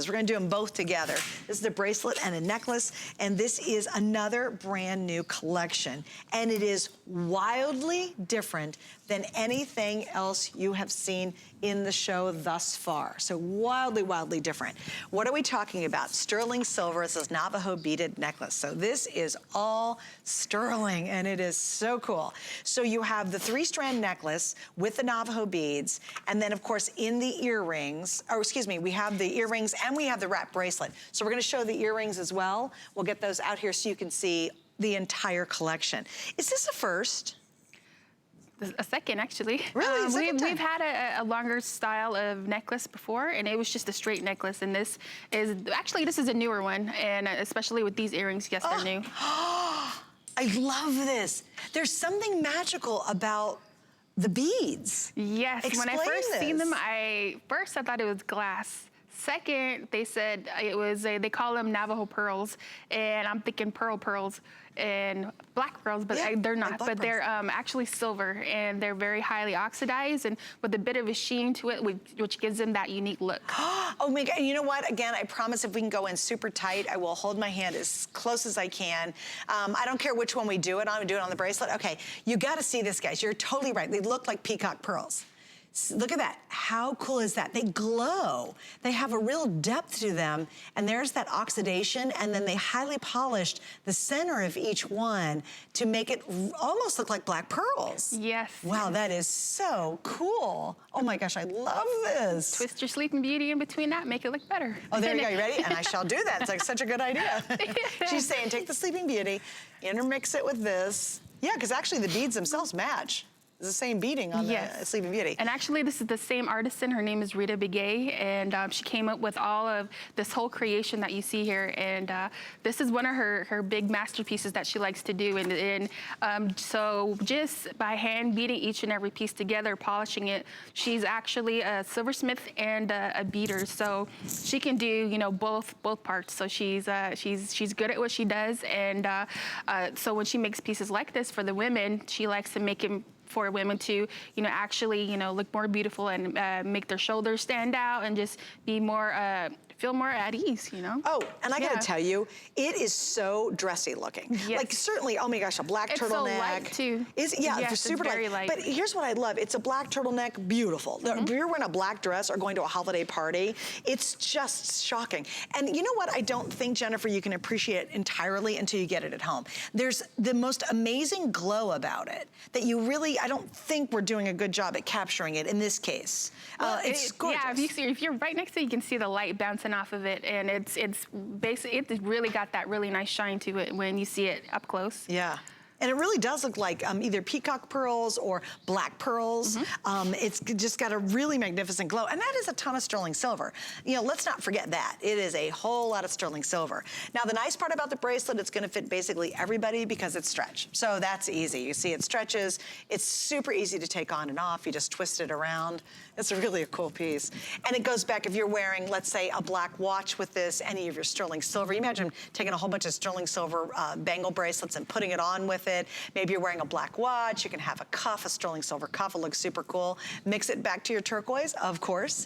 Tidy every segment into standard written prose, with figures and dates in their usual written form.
We're gonna do them both together. This is a bracelet and a necklace, and this is another brand new collection. And it is wildly different than anything else you have seen in the show thus far. So wildly, wildly different. What are we talking about? Sterling silver. This is Navajo beaded necklace. So this is all sterling, and it is so cool. So you have the 3-strand necklace with the Navajo beads, and then of course in the earrings, or excuse me, we have the earrings and we have the wrap bracelet. So we're gonna show the earrings as well. We'll get those out here so you can see the entire collection. Is this a first? A second, actually. Really? We've had a longer style of necklace before, and it was just a straight necklace. And this is a newer one, and especially with these earrings, yes, they're new. I love this. There's something magical about the beads. Yes, Explain when I first seen them, this. I thought it was glass. Second, they said it was they call them Navajo pearls, and I'm thinking pearls and black pearls, but Yeah, they're not. like But they're actually silver, and they're very highly oxidized, and with a bit of a sheen to it, which gives them that unique look. Oh my God, and you know what? Again, I promise if we can go in super tight, I will hold my hand as close as I can. I don't care which one we do it on. We do it on the bracelet. Okay, you gotta see this, guys. You're totally right. They look like peacock pearls. Look at that. How cool is that? They glow. They have a real depth to them, and there's that oxidation, and then they highly polished the center of each one to make it almost look like black pearls. Yes. Wow, that is so cool. Oh my gosh, I love this. Twist your Sleeping Beauty in between that, make it look better. Oh, there you go, you ready? And I shall do that. It's like such a good idea. She's saying, take the Sleeping Beauty, intermix it with this. Yeah, because actually the beads themselves match. It's the same beading on the Sleeping Beauty. And actually, this is the same artisan. Her name is Rita Begay, and she came up with all of this whole creation that you see here. And this is one of her big masterpieces that she likes to do. And so just by hand beating each and every piece together, polishing it, she's actually a silversmith and a beater. So she can do, you know, both parts. So she's good at what she does. And so when she makes pieces like this for the women, she likes to make them for women to, you know, actually, you know, look more beautiful and make their shoulders stand out and just be more, feel more at ease, you know? Oh, and I gotta tell you, it is so dressy looking. Yes. Like certainly, oh my gosh, a black turtleneck. It's so light too. It's super very light. But here's what I love, it's a black turtleneck, beautiful. If you're wearing a black dress or going to a holiday party, it's just shocking. And you know what I don't think, Jennifer, you can appreciate it entirely until you get it at home. There's the most amazing glow about it that you really, I don't think we're doing a good job at capturing it in this case. Well, it's gorgeous. Yeah, if you're right next to it, you can see the light bouncing off of it, and it's basically, it's really got that really nice shine to it when you see it up close. Yeah. And it really does look like either peacock pearls or black pearls. It's just got a really magnificent glow. And that is a ton of sterling silver. You know, let's not forget that. It is a whole lot of sterling silver. Now, the nice part about the bracelet, it's gonna fit basically everybody because it's stretch. So that's easy. You see it stretches. It's super easy to take on and off. You just twist it around. It's really a cool piece. And it goes back, if you're wearing, let's say, a black watch with this, any of your sterling silver. You imagine taking a whole bunch of sterling silver bangle bracelets and putting it on with it. Maybe you're wearing a black watch, you can have a cuff, a sterling silver cuff, it looks super cool. Mix it back to your turquoise, of course.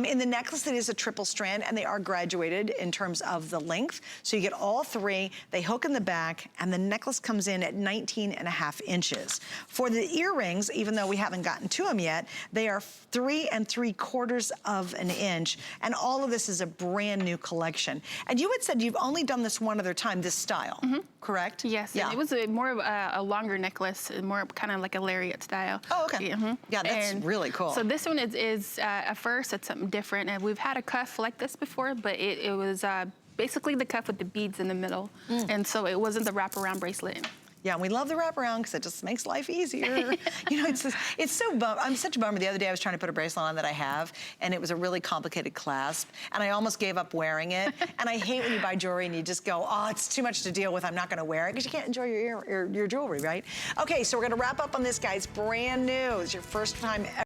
In the necklace, it is a triple strand, and they are graduated in terms of the length. So you get all three, they hook in the back, and the necklace comes in at 19.5 inches. For the earrings, even though we haven't gotten to them yet, they are 3 3/4 of an inch, and all of this is a brand new collection. And you had said you've only done this one other time, this style, correct? Yes, Yeah. it was more of a longer necklace, more kind of like a lariat style. Oh, okay. Yeah, Yeah, that's really cool. So this one is at first, it's something different. And we've had a cuff like this before, but it was basically the cuff with the beads in the middle. And so it wasn't the wraparound bracelet. Yeah, and we love the wraparound because it just makes life easier. You know, it's so I'm such a bummer. The other day I was trying to put a bracelet on that I have, and it was a really complicated clasp, and I almost gave up wearing it. And I hate when you buy jewelry and you just go, oh, it's too much to deal with, I'm not gonna wear it, because you can't enjoy your jewelry, right? Okay, so we're gonna wrap up on this, guys. Brand new. It's your first time ever.